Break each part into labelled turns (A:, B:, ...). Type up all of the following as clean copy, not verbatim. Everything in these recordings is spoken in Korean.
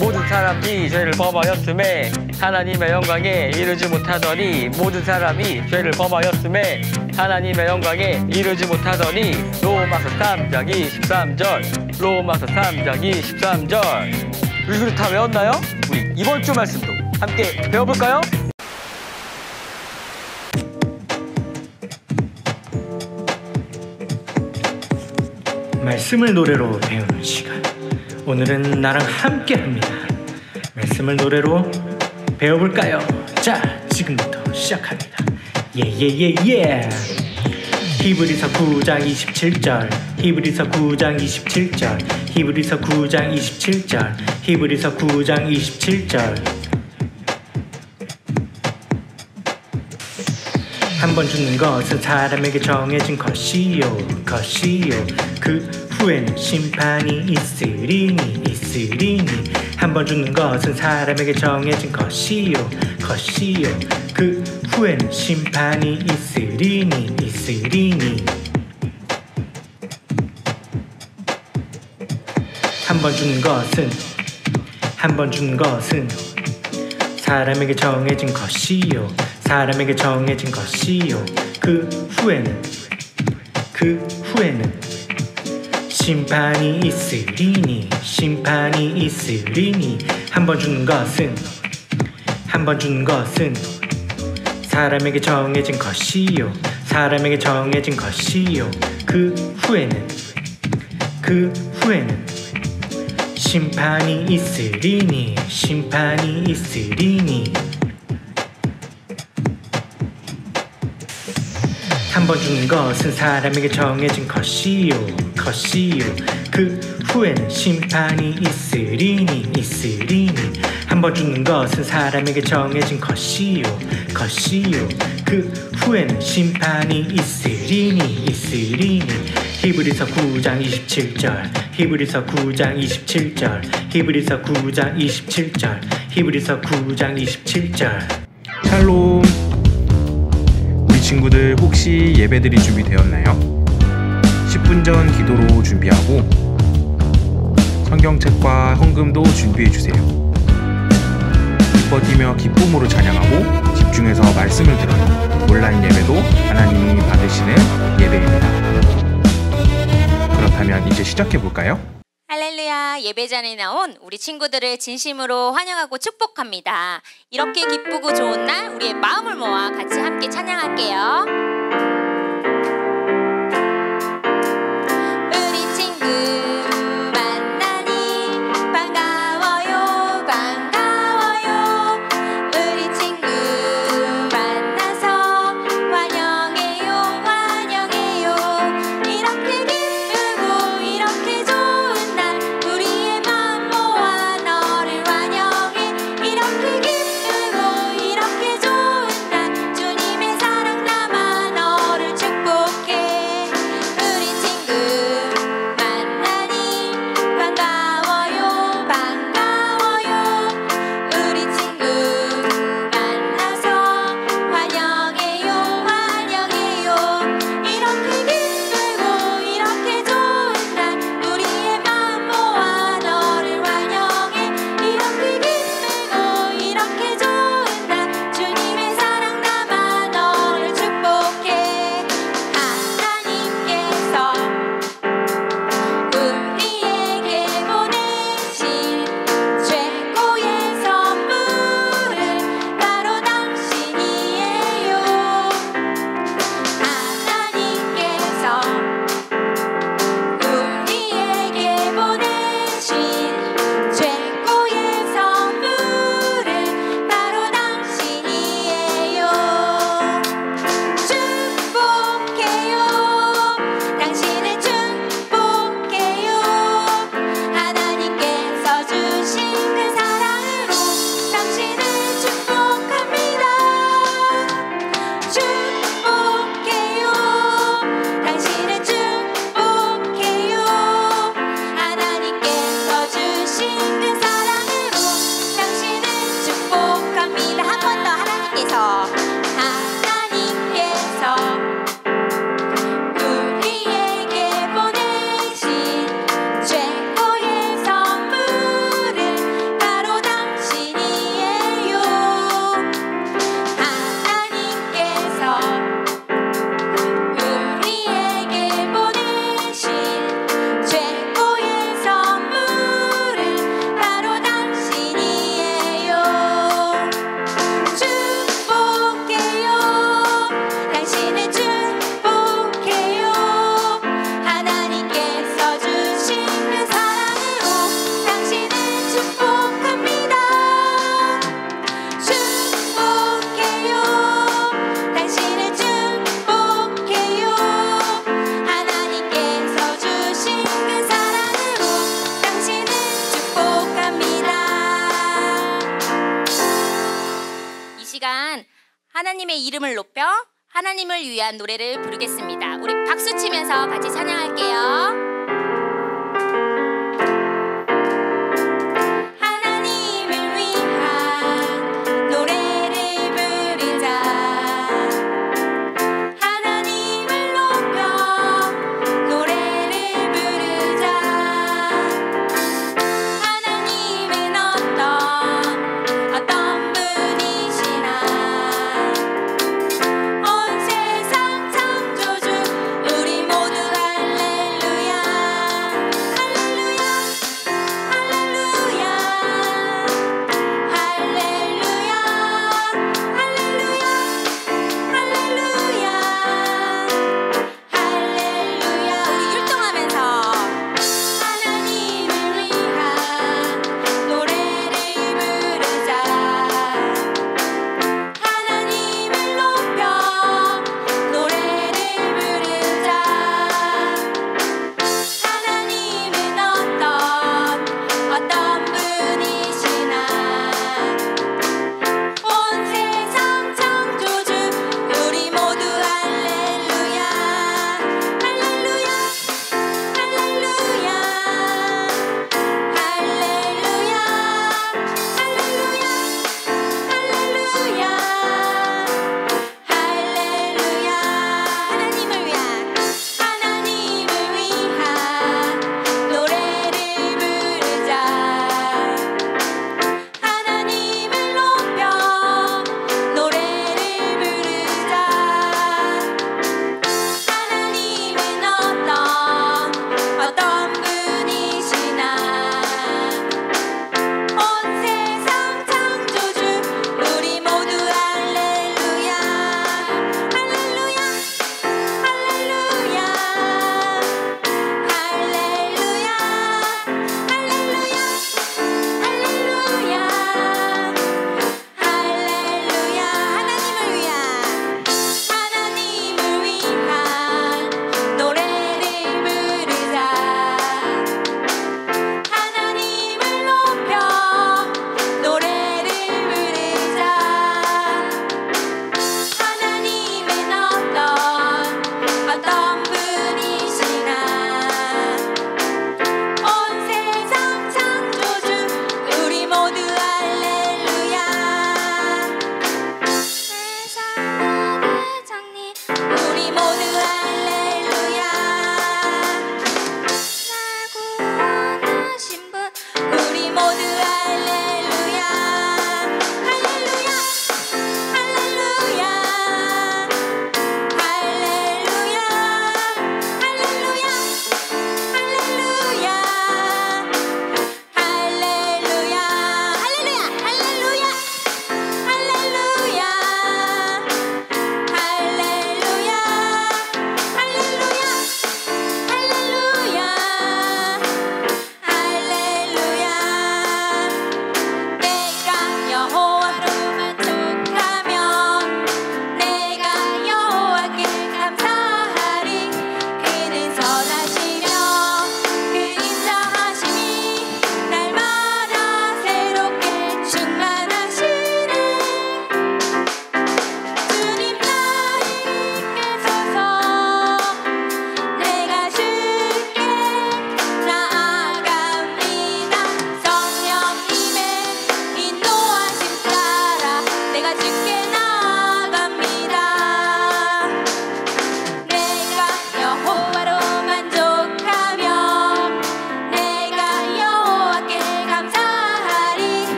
A: 모든 사람이 죄를 범하였음에 하나님의 영광에 이르지 못하더니 모든 사람이 죄를 범하였음에 하나님의 영광에 이르지 못하더니 로마서 3장 23절 로마서 3장 23절 우리 다 외웠나요? 우리 이번 주 말씀도 함께 배워볼까요?
B: 말씀을 노래로 배우는 시간. 오늘은 나랑 함께 합니다. 말씀을 노래로 배워볼까요? 자, 지금부터 시작합니다. 예예예예. 히브리서 9장 27절 히브리서 9장 27절 히브리서 9장 27절 히브리서 9장 27절 한 번 죽는 것은 사람에게 정해진 것이요 그 후에는 심판이 있으리니 한 번 죽는 것은 사람에게 정해진 것이요 그 후에는 심판이 있으리니 한 번 죽는 것은 사람에게 정해진 것이요 그 후에는 심판이 있으리니 한 번 죽는 것은 사람에게 정해진 것이요 그 후에는 심판이 있으리니 한 번 죽는 것은 사람에게 정해진 것이요 그 후에는 심판이 있으리니 한 번 죽는 것은 사람에게 정해진 것이요 그 후에는 심판이 있으리니 히브리서 9장 27절 히브리서 9장 27절 히브리서 9장 27절 히브리서 9장 27절
C: 샬롬. 우리 친구들 혹시 예배드릴 준비 되었나요? 10분 전 기도로 준비하고 성경책과 헌금도 준비해주세요. 기뻐 뛰며 기쁨으로 찬양하고 집중해서 말씀을 들어요. 온라인 예배도 하나님이 받으시는 예배입니다. 그렇다면 이제 시작해볼까요?
D: 할렐루야. 예배전에 나온 우리 친구들을 진심으로 환영하고 축복합니다. 이렇게 기쁘고 좋은 날 우리의 마음을 모아 같이 함께 찬양할게요. 우리 친구 만나니 반가워요 반가워요. 우리 친구 만나서 환영해요 환영해요. 이렇게 기쁘고 이렇게 좋은 날 우리의 마음 모아 너를 환영해. 이렇게 기쁘고 이렇게 좋은 날 주님의 사랑 담아 하나님의 이름을 높여 하나님을 위한 노래를 부르겠습니다. 우리 박수 치면서 같이 찬양할게요.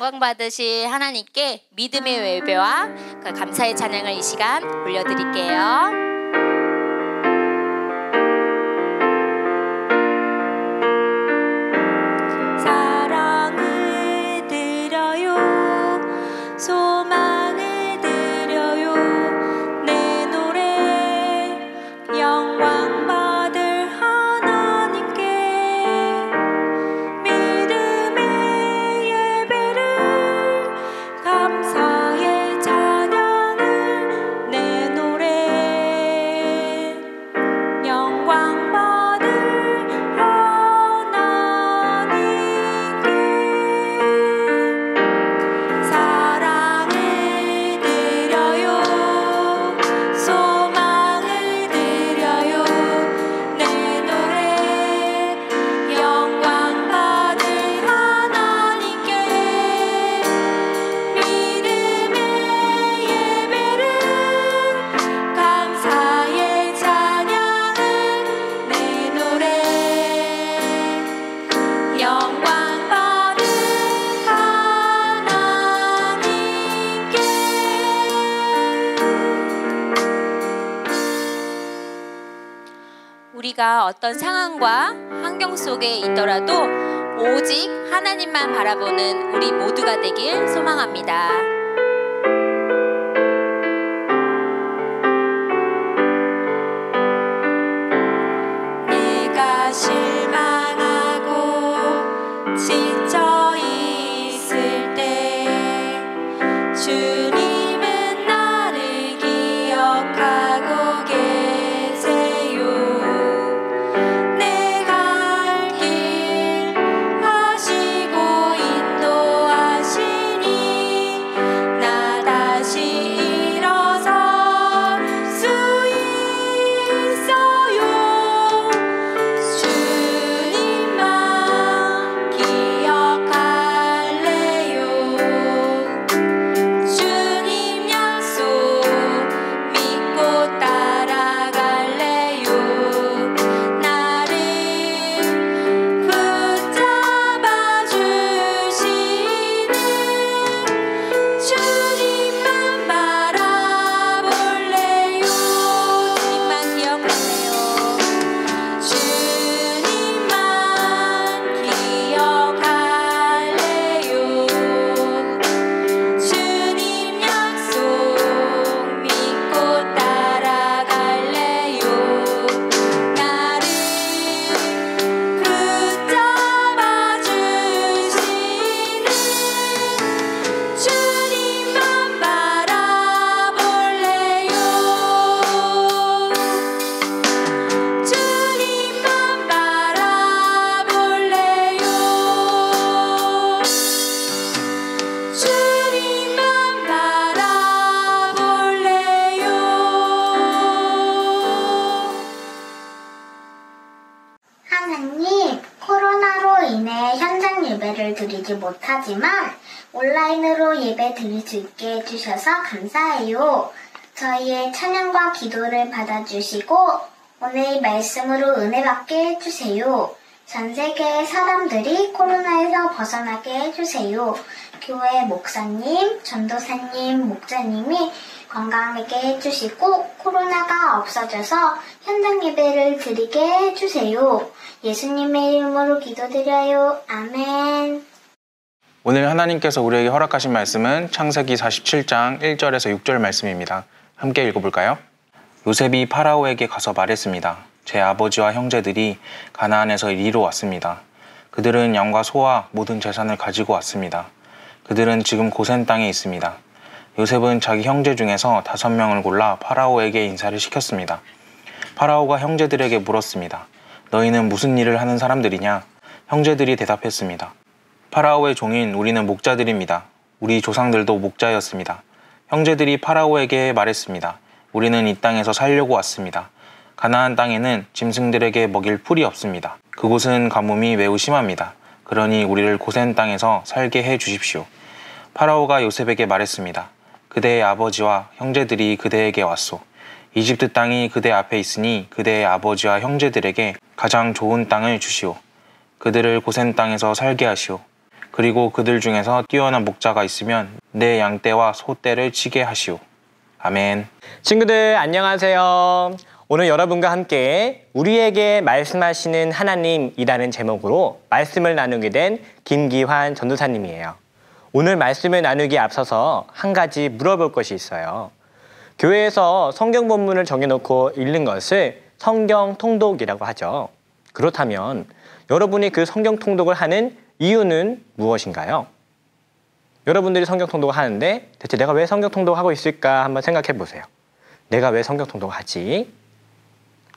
D: 영광 받으실 하나님께 믿음의 외배와 그 감사의 찬양을 이 시간 올려드릴게요.
E: 사랑을 드려요, 소망을 드려요.
D: 우리가 어떤 상황과 환경 속에 있더라도 오직 하나님만 바라보는 우리 모두가 되길 소망합니다. 내가 실망하고 지쳐 있을 때 주님은 나를 기억하고 계세요. 내 갈 길 하시고 인도하시니 나 다시 일어설 수 있어요. 주님만 기억할래요. 주님 약속 믿고 따라갈래요. 나를 붙잡아 주시는 주님만 바라볼래요. 주님만 기억할래요. 주님만 기억할래요. 주님 약속 믿고 따라갈래요. 나를 붙잡아 주시는 주님만 바라볼래요. 주님만 바라볼래요. 주님만 바라볼래요.
E: 하나님, 코로나로 인해 현장 예배를 드리지 못하지만 온라인으로 예배 드릴 수 있게 해주셔서 감사해요. 저희의 찬양과 기도를 받아주시고 오늘 말씀으로 은혜 받게 해주세요. 전 세계의 사람들이 코로나에서 벗어나게 해주세요. 교회 목사님, 전도사님, 목자님이 건강하게 해주시고 코로나가 없어져서 현장 예배를 드리게 해주세요. 예수님의 이름으로 기도드려요. 아멘.
C: 오늘 하나님께서 우리에게 허락하신 말씀은 창세기 47장 1절에서 6절 말씀입니다. 함께 읽어볼까요? 요셉이 파라오에게 가서 말했습니다. 제 아버지와 형제들이 가나안에서 이리로 왔습니다. 그들은 양과 소와 모든 재산을 가지고 왔습니다. 그들은 지금 고센 땅에 있습니다. 요셉은 자기 형제 중에서 5명을 골라 파라오에게 인사를 시켰습니다. 파라오가 형제들에게 물었습니다. 너희는 무슨 일을 하는 사람들이냐? 형제들이 대답했습니다. 파라오의 종인 우리는 목자들입니다. 우리 조상들도 목자였습니다. 형제들이 파라오에게 말했습니다. 우리는 이 땅에서 살려고 왔습니다. 가나안 땅에는 짐승들에게 먹일 풀이 없습니다. 그곳은 가뭄이 매우 심합니다. 그러니 우리를 고센 땅에서 살게 해 주십시오. 파라오가 요셉에게 말했습니다. 그대의 아버지와 형제들이 그대에게 왔소. 이집트 땅이 그대 앞에 있으니 그대의 아버지와 형제들에게 가장 좋은 땅을 주시오. 그들을 고센 땅에서 살게 하시오. 그리고 그들 중에서 뛰어난 목자가 있으면 내 양떼와 소떼를 치게 하시오. 아멘.
A: 친구들 안녕하세요. 오늘 여러분과 함께 우리에게 말씀하시는 하나님이라는 제목으로 말씀을 나누게 된 김기환 전도사님이에요. 오늘 말씀을 나누기에 앞서서 한 가지 물어볼 것이 있어요. 교회에서 성경 본문을 정해놓고 읽는 것을 성경 통독이라고 하죠. 그렇다면 여러분이 그 성경 통독을 하는 이유는 무엇인가요? 여러분들이 성경 통독을 하는데 대체 내가 왜 성경 통독을 하고 있을까 한번 생각해 보세요. 내가 왜 성경 통독을 하지?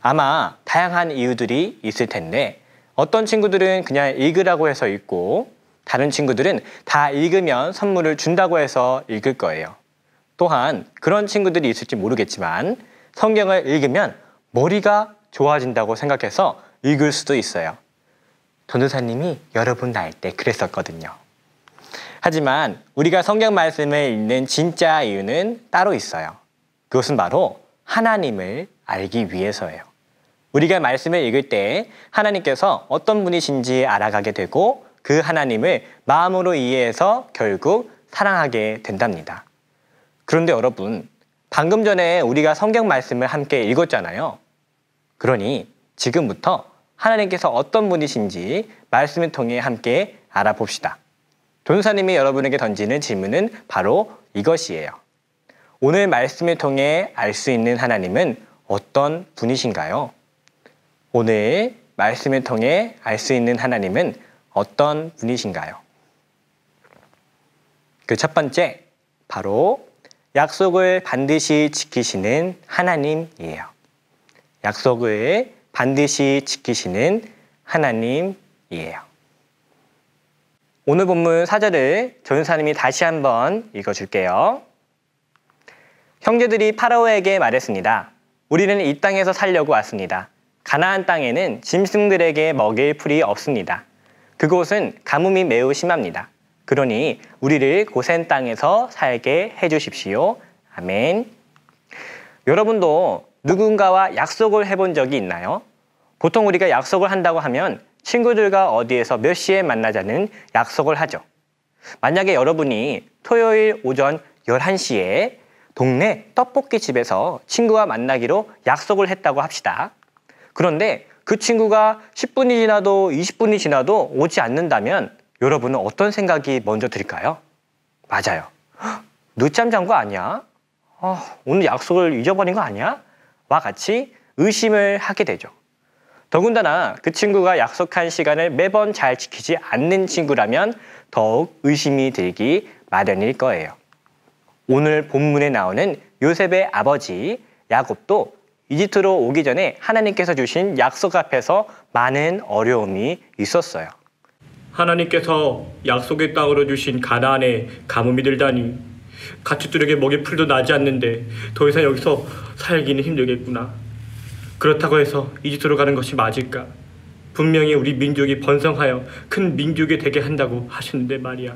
A: 아마 다양한 이유들이 있을 텐데 어떤 친구들은 그냥 읽으라고 해서 읽고 다른 친구들은 다 읽으면 선물을 준다고 해서 읽을 거예요. 또한 그런 친구들이 있을지 모르겠지만 성경을 읽으면 머리가 좋아진다고 생각해서 읽을 수도 있어요. 전도사님이 여러분 나이 때 그랬었거든요. 하지만 우리가 성경 말씀을 읽는 진짜 이유는 따로 있어요. 그것은 바로 하나님을 알기 위해서예요. 우리가 말씀을 읽을 때 하나님께서 어떤 분이신지 알아가게 되고 그 하나님을 마음으로 이해해서 결국 사랑하게 된답니다. 그런데 여러분, 방금 전에 우리가 성경 말씀을 함께 읽었잖아요. 그러니 지금부터 하나님께서 어떤 분이신지 말씀을 통해 함께 알아봅시다. 전도사님이 여러분에게 던지는 질문은 바로 이것이에요. 오늘 말씀을 통해 알 수 있는 하나님은 어떤 분이신가요? 오늘 말씀을 통해 알 수 있는 하나님은 어떤 분이신가요? 그 첫 번째, 바로 약속을 반드시 지키시는 하나님이에요. 약속을 반드시 지키시는 하나님이에요. 오늘 본문 4절을 전도사님이 다시 한번 읽어줄게요. 형제들이 파라오에게 말했습니다. 우리는 이 땅에서 살려고 왔습니다. 가나안 땅에는 짐승들에게 먹일 풀이 없습니다. 그곳은 가뭄이 매우 심합니다. 그러니 우리를 고센 땅에서 살게 해주십시오. 아멘. 여러분도 누군가와 약속을 해본 적이 있나요? 보통 우리가 약속을 한다고 하면 친구들과 어디에서 몇 시에 만나자는 약속을 하죠. 만약에 여러분이 토요일 오전 11시에 동네 떡볶이집에서 친구와 만나기로 약속을 했다고 합시다. 그런데 그 친구가 10분이 지나도 20분이 지나도 오지 않는다면 여러분은 어떤 생각이 먼저 들까요? 맞아요. 늦잠 잔 거 아니야? 오늘 약속을 잊어버린 거 아니야? 와 같이 의심을 하게 되죠. 더군다나 그 친구가 약속한 시간을 매번 잘 지키지 않는 친구라면 더욱 의심이 들기 마련일 거예요. 오늘 본문에 나오는 요셉의 아버지 야곱도 이집트로 오기 전에 하나님께서 주신 약속 앞에서 많은 어려움이 있었어요.
B: 하나님께서 약속의 땅으로 주신 가나안에 가뭄이 들다니 가축들에게 먹일 풀도 나지 않는데 더 이상 여기서 살기는 힘들겠구나. 그렇다고 해서 이집트로 가는 것이 맞을까? 분명히 우리 민족이 번성하여 큰 민족이 되게 한다고 하셨는데 말이야.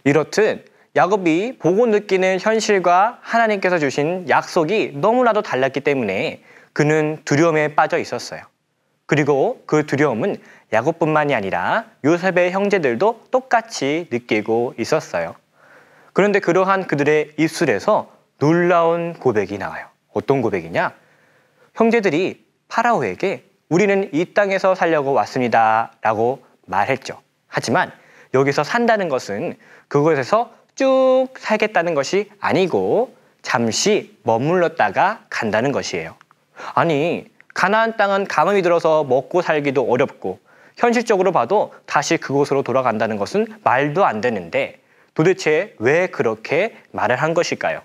A: 이렇듯 야곱이 보고 느끼는 현실과 하나님께서 주신 약속이 너무나도 달랐기 때문에 그는 두려움에 빠져 있었어요. 그리고 그 두려움은 야곱뿐만이 아니라 요셉의 형제들도 똑같이 느끼고 있었어요. 그런데 그러한 그들의 입술에서 놀라운 고백이 나와요. 어떤 고백이냐? 형제들이 파라오에게 우리는 이 땅에서 살려고 왔습니다 라고 말했죠. 하지만 여기서 산다는 것은 그곳에서 쭉 살겠다는 것이 아니고 잠시 머물렀다가 간다는 것이에요. 아니, 가나안 땅은 가뭄이 들어서 먹고 살기도 어렵고 현실적으로 봐도 다시 그곳으로 돌아간다는 것은 말도 안 되는데 도대체 왜 그렇게 말을 한 것일까요?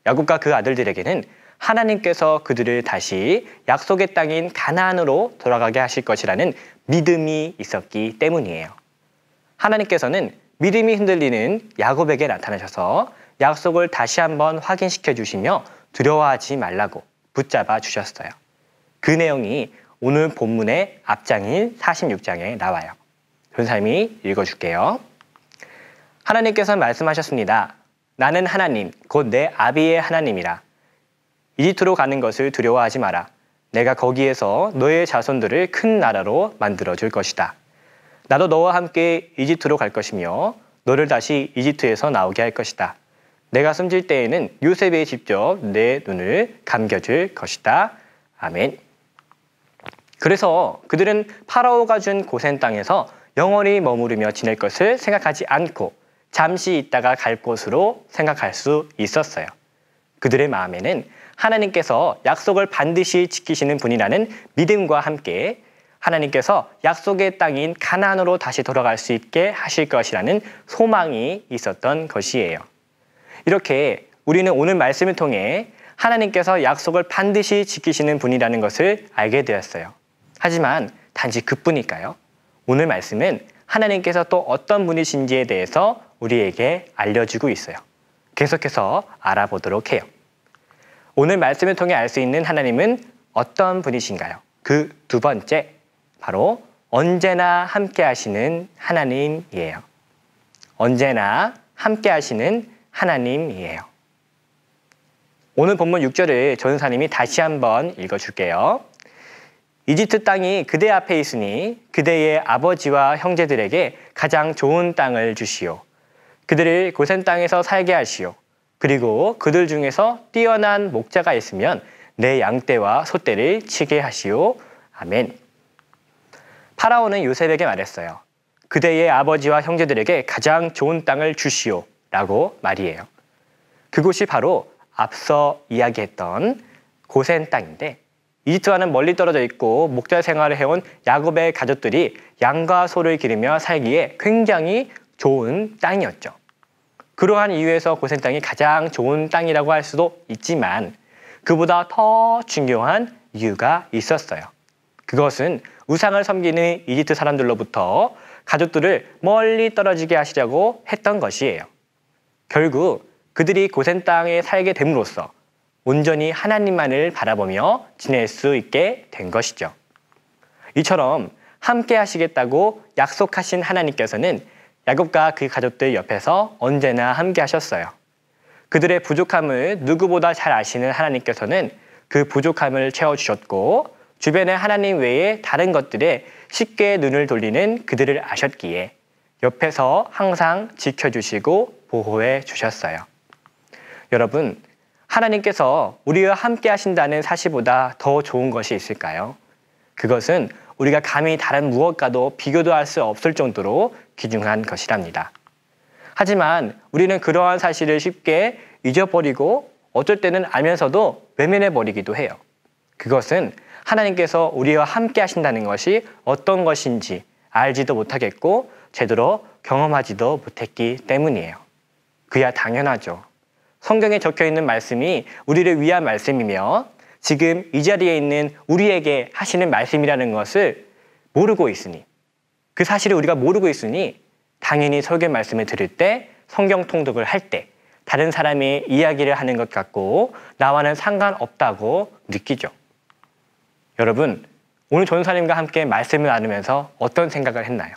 A: 야곱과 그 아들들에게는 하나님께서 그들을 다시 약속의 땅인 가나안으로 돌아가게 하실 것이라는 믿음이 있었기 때문이에요. 하나님께서는 믿음이 흔들리는 야곱에게 나타나셔서 약속을 다시 한번 확인시켜 주시며 두려워하지 말라고 붙잡아 주셨어요. 그 내용이 오늘 본문의 앞장인 46장에 나와요. 전도사님이 읽어줄게요. 하나님께서 말씀하셨습니다. 나는 하나님, 곧 내 아비의 하나님이라. 이집트로 가는 것을 두려워하지 마라. 내가 거기에서 너의 자손들을 큰 나라로 만들어줄 것이다. 나도 너와 함께 이집트로 갈 것이며 너를 다시 이집트에서 나오게 할 것이다. 내가 숨질 때에는 요셉이 직접 내 눈을 감겨줄 것이다. 아멘. 그래서 그들은 파라오가 준 고센 땅에서 영원히 머무르며 지낼 것을 생각하지 않고 잠시 있다가 갈 곳으로 생각할 수 있었어요. 그들의 마음에는 하나님께서 약속을 반드시 지키시는 분이라는 믿음과 함께 하나님께서 약속의 땅인 가나안으로 다시 돌아갈 수 있게 하실 것이라는 소망이 있었던 것이에요. 이렇게 우리는 오늘 말씀을 통해 하나님께서 약속을 반드시 지키시는 분이라는 것을 알게 되었어요. 하지만 단지 그뿐일까요? 오늘 말씀은 하나님께서 또 어떤 분이신지에 대해서 우리에게 알려주고 있어요. 계속해서 알아보도록 해요. 오늘 말씀을 통해 알 수 있는 하나님은 어떤 분이신가요? 그 두 번째, 바로 언제나 함께 하시는 하나님이에요. 언제나 함께 하시는 하나님이에요. 오늘 본문 6절을 전도사님이 다시 한번 읽어줄게요. 이집트 땅이 그대 앞에 있으니 그대의 아버지와 형제들에게 가장 좋은 땅을 주시오. 그들을 고센 땅에서 살게 하시오. 그리고 그들 중에서 뛰어난 목자가 있으면 내 양떼와 소떼를 치게 하시오. 아멘. 파라오는 요셉에게 말했어요. 그대의 아버지와 형제들에게 가장 좋은 땅을 주시오 라고 말이에요. 그곳이 바로 앞서 이야기했던 고센 땅인데 이집트와는 멀리 떨어져 있고 목자 생활을 해온 야곱의 가족들이 양과 소를 기르며 살기에 굉장히 좋은 땅이었죠. 그러한 이유에서 고센 땅이 가장 좋은 땅이라고 할 수도 있지만 그보다 더 중요한 이유가 있었어요. 그것은 우상을 섬기는 이집트 사람들로부터 가족들을 멀리 떨어지게 하시려고 했던 것이에요. 결국 그들이 고센 땅에 살게 됨으로써 온전히 하나님만을 바라보며 지낼 수 있게 된 것이죠. 이처럼 함께 하시겠다고 약속하신 하나님께서는 야곱과 그 가족들 옆에서 언제나 함께 하셨어요. 그들의 부족함을 누구보다 잘 아시는 하나님께서는 그 부족함을 채워주셨고 주변에 하나님 외에 다른 것들에 쉽게 눈을 돌리는 그들을 아셨기에 옆에서 항상 지켜주시고 보호해 주셨어요. 여러분, 하나님께서 우리와 함께 하신다는 사실보다 더 좋은 것이 있을까요? 그것은 우리가 감히 다른 무엇과도 비교도 할 수 없을 정도로 귀중한 것이랍니다. 하지만 우리는 그러한 사실을 쉽게 잊어버리고 어쩔 때는 알면서도 외면해버리기도 해요. 그것은 하나님께서 우리와 함께 하신다는 것이 어떤 것인지 알지도 못하겠고 제대로 경험하지도 못했기 때문이에요. 그야 당연하죠. 성경에 적혀있는 말씀이 우리를 위한 말씀이며 지금 이 자리에 있는 우리에게 하시는 말씀이라는 것을 모르고 있으니 그 사실을 우리가 모르고 있으니 당연히 설교 말씀을 들을 때 성경 통독을 할 때 다른 사람의 이야기를 하는 것 같고 나와는 상관없다고 느끼죠. 여러분, 오늘 전사님과 함께 말씀을 나누면서 어떤 생각을 했나요?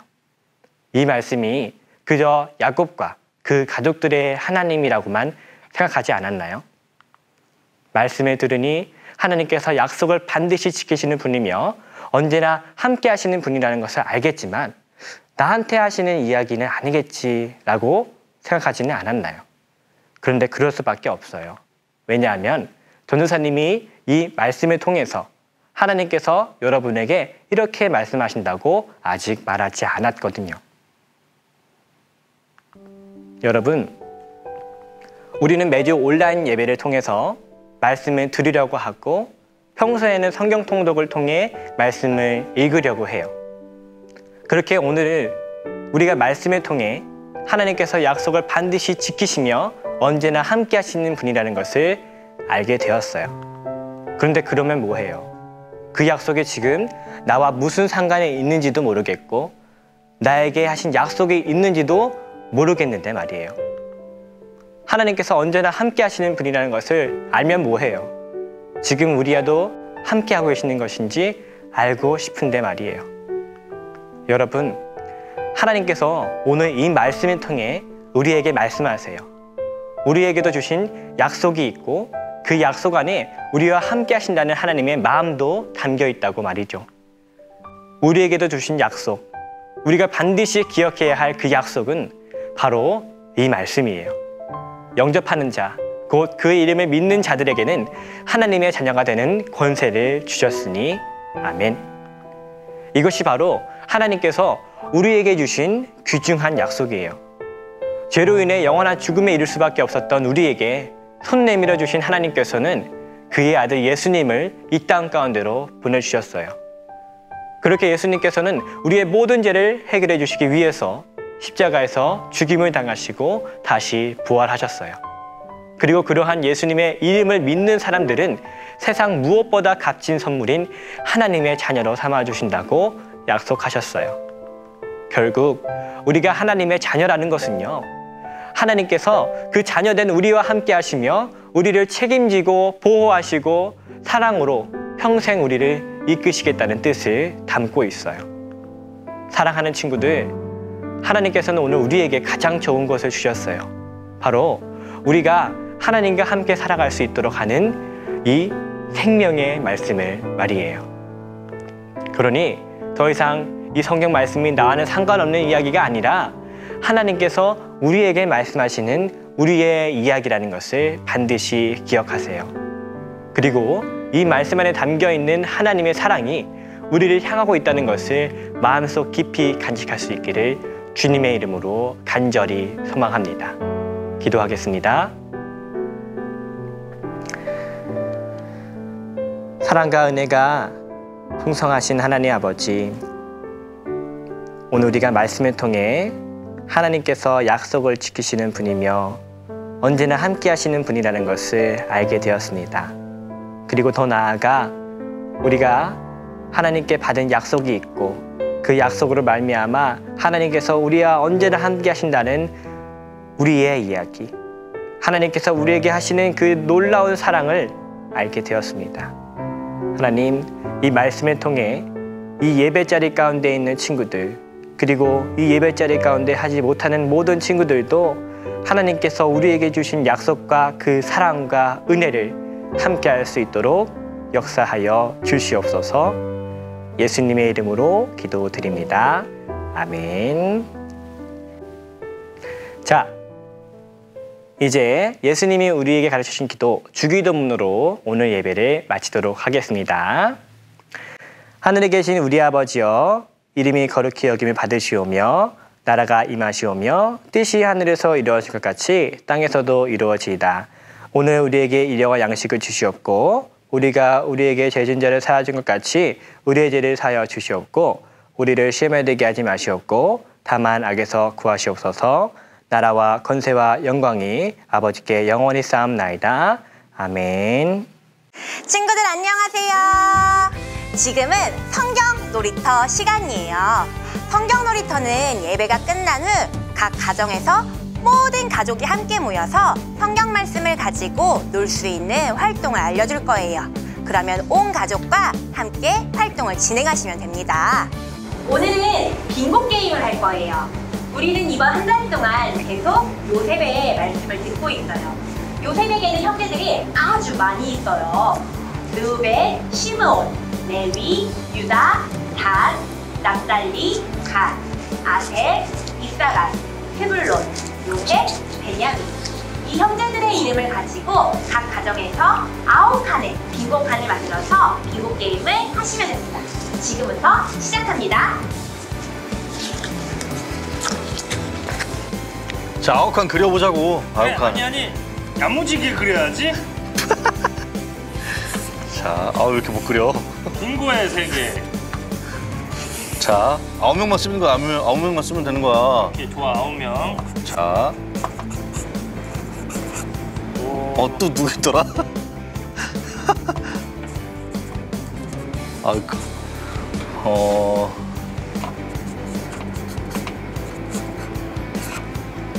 A: 이 말씀이 그저 야곱과 그 가족들의 하나님이라고만 생각하지 않았나요? 말씀을 들으니 하나님께서 약속을 반드시 지키시는 분이며 언제나 함께 하시는 분이라는 것을 알겠지만 나한테 하시는 이야기는 아니겠지라고 생각하지는 않았나요? 그런데 그럴 수밖에 없어요. 왜냐하면 전도사님이 이 말씀을 통해서 하나님께서 여러분에게 이렇게 말씀하신다고 아직 말하지 않았거든요. 여러분, 우리는 매주 온라인 예배를 통해서 말씀을 들으려고 하고 평소에는 성경 통독을 통해 말씀을 읽으려고 해요. 그렇게 오늘 우리가 말씀을 통해 하나님께서 약속을 반드시 지키시며 언제나 함께 하시는 분이라는 것을 알게 되었어요. 그런데 그러면 뭐해요? 그 약속이 지금 나와 무슨 상관이 있는지도 모르겠고 나에게 하신 약속이 있는지도 모르겠는데 말이에요. 하나님께서 언제나 함께 하시는 분이라는 것을 알면 뭐해요? 지금 우리와도 함께 하고 계시는 것인지 알고 싶은데 말이에요. 여러분, 하나님께서 오늘 이 말씀을 통해 우리에게 말씀하세요. 우리에게도 주신 약속이 있고 그 약속 안에 우리와 함께 하신다는 하나님의 마음도 담겨 있다고 말이죠. 우리에게도 주신 약속, 우리가 반드시 기억해야 할 그 약속은 바로 이 말씀이에요. 영접하는 자, 곧 그 이름을 믿는 자들에게는 하나님의 자녀가 되는 권세를 주셨으니 아멘. 이것이 바로 하나님께서 우리에게 주신 귀중한 약속이에요. 죄로 인해 영원한 죽음에 이를 수밖에 없었던 우리에게 손 내밀어 주신 하나님께서는 그의 아들 예수님을 이 땅 가운데로 보내주셨어요. 그렇게 예수님께서는 우리의 모든 죄를 해결해 주시기 위해서 십자가에서 죽임을 당하시고 다시 부활하셨어요. 그리고 그러한 예수님의 이름을 믿는 사람들은 세상 무엇보다 값진 선물인 하나님의 자녀로 삼아주신다고 약속하셨어요. 결국 우리가 하나님의 자녀라는 것은요, 하나님께서 그 자녀된 우리와 함께 하시며 우리를 책임지고 보호하시고 사랑으로 평생 우리를 이끄시겠다는 뜻을 담고 있어요. 사랑하는 친구들, 하나님께서는 오늘 우리에게 가장 좋은 것을 주셨어요. 바로 우리가 하나님과 함께 살아갈 수 있도록 하는 이 생명의 말씀을 말이에요. 그러니 더 이상 이 성경 말씀이 나와는 상관없는 이야기가 아니라 하나님께서 우리에게 말씀하시는 우리의 이야기라는 것을 반드시 기억하세요. 그리고 이 말씀 안에 담겨 있는 하나님의 사랑이 우리를 향하고 있다는 것을 마음속 깊이 간직할 수 있기를 주님의 이름으로 간절히 소망합니다. 기도하겠습니다. 사랑과 은혜가 풍성하신 하나님 아버지, 오늘 우리가 말씀을 통해 하나님께서 약속을 지키시는 분이며 언제나 함께 하시는 분이라는 것을 알게 되었습니다. 그리고 더 나아가 우리가 하나님께 받은 약속이 있고 그 약속으로 말미암아 하나님께서 우리와 언제나 함께 하신다는 우리의 이야기, 하나님께서 우리에게 하시는 그 놀라운 사랑을 알게 되었습니다. 하나님, 이 말씀을 통해 이 예배자리 가운데 있는 친구들, 그리고 이 예배자리 가운데 하지 못하는 모든 친구들도 하나님께서 우리에게 주신 약속과 그 사랑과 은혜를 함께 할 수 있도록 역사하여 주시옵소서. 예수님의 이름으로 기도드립니다. 아멘. 자, 이제 예수님이 우리에게 가르쳐주신 기도, 주기도문으로 오늘 예배를 마치도록 하겠습니다. 하늘에 계신 우리 아버지여, 이름이 거룩히 여김을 받으시오며 나라가 임하시오며 뜻이 하늘에서 이루어진 것 같이 땅에서도 이루어지이다. 오늘 우리에게 일용할 양식을 주시옵고 우리가 우리에게 죄진 자를 사하준 것 같이 우리의 죄를 사하여 주시옵고 우리를 시험에 들게 하지 마시옵고 다만 악에서 구하시옵소서. 나라와 권세와 영광이 아버지께 영원히 쌓옵나이다. 아멘.
F: 친구들 안녕하세요. 지금은 성경 놀이터 시간이에요. 성경 놀이터는 예배가 끝난 후 각 가정에서 모든 가족이 함께 모여서 성경 말씀을 가지고 놀 수 있는 활동을 알려줄 거예요. 그러면 온 가족과 함께 활동을 진행하시면 됩니다. 오늘은 빙고 게임을 할 거예요. 우리는 이번 한 달 동안 계속 요셉의 말씀을 듣고 있어요. 요셉에게는 형제들이 아주 많이 있어요. 르우벤, 시므온, 레위, 유다, 단, 납달리, 갓, 아셀, 이사갈, 스불론, 요셉, 베냐민. 이 형제들의 이름을 가지고 각 가정에서 9칸의 빙고칸을 만들어서 빙고 게임을 하시면 됩니다. 지금부터 시작합니다.
G: 자, 9칸 그려보자고. 9칸.
H: 아니 야무지게 그려야지.
G: 자, 왜 이렇게 못 그려?
H: 빙고의 세계.
G: 자, 9명만 쓰는 거야. 9명만 쓰면 되는 거야.
H: 오케이, 좋아. 9명.
G: 자. 또 누구 있더라?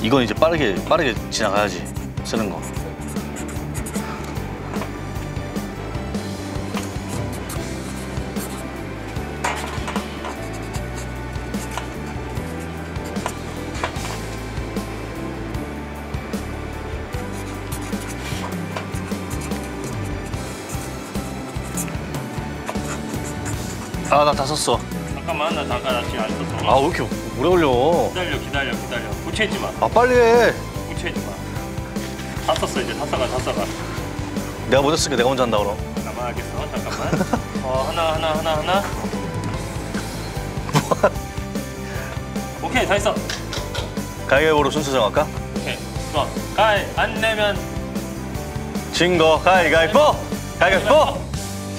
G: 이건 이제 빠르게 지나가야지. 쓰는 거. 나 다 썼어.
H: 잠깐만, 나 지금 안 썼어.
G: 왜 이렇게 오래 걸려?
H: 기다려. 고치지 마.
G: 빨리 해.
H: 고치지 마. 다 썼어, 이제. 다 써가.
G: 내가 먼저 쓸게. 내가 먼저 한다 그럼.
H: 나만 하겠어. 잠깐만. 하나. 오케이, 다 했어.
G: 가위바위보로 순서 정할까?
H: 오케이, 좋아. 가위 안 내면
G: 진 거 가위바위보! 가위바위보!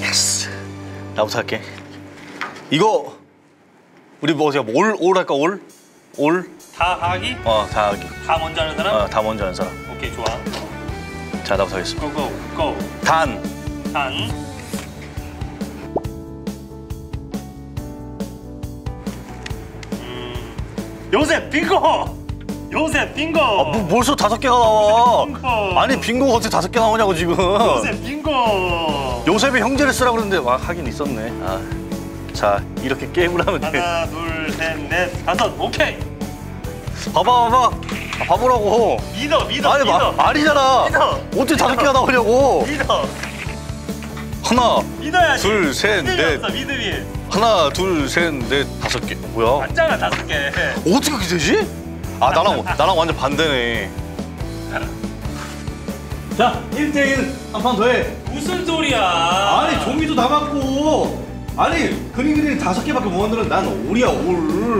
G: 예스! 나부터 할게. 이거 우리 올 할까? 올?
H: 다 하기?
G: 다 하기.
H: 다 먼저 하는 사람?
G: 다 먼저 하는 사람.
H: 오케이, 좋아.
G: 자, 나부터 하겠습니다.
H: 고.
G: 단.
H: 요셉 빙고!
G: 벌써 5개가 나와.
H: 빙고.
G: 아니, 빙고가 어떻게 5개 나오냐고 지금.
H: 요셉 빙고!
G: 요셉의 형제를 쓰라고 그러는데 하긴 있었네. 자, 이렇게 게임을 하면 돼.
H: 하나, 둘, 셋, 넷, 다섯. 오케이!
G: 봐봐. 봐보라고.
H: 믿어.
G: 아니잖아.
H: 믿어.
G: 어떻게 5개가 나오냐고.
H: 믿어.
G: 하나,
H: 믿어야지.
G: 둘, 셋,
H: 믿음이
G: 넷.
H: 없어, 믿음이.
G: 하나, 둘, 셋, 넷, 5개. 뭐야?
H: 맞잖아, 5개.
G: 어떻게 그렇게 되지? 나랑 완전 반대네. 자, 1대1 한 판 더 해.
I: 무슨 소리야?
G: 아니, 종이도 다 맞고. 아니, 그림 5개밖에 못 만들었는데 난 올이야, 올.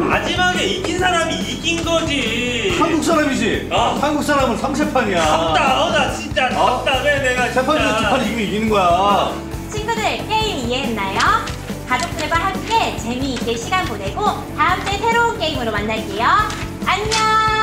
I: 마지막에 이긴 사람이 이긴 거지.
G: 한국 사람이지? 한국 사람은 3세판이야.
I: 답답하다, 진짜. 답답해, 내가 진짜.
G: 3판에서 2판 이기면 이기는 거야.
F: 친구들 게임 이해했나요? 가족들과 함께 재미있게 시간 보내고 다음 주에 새로운 게임으로 만날게요. 안녕!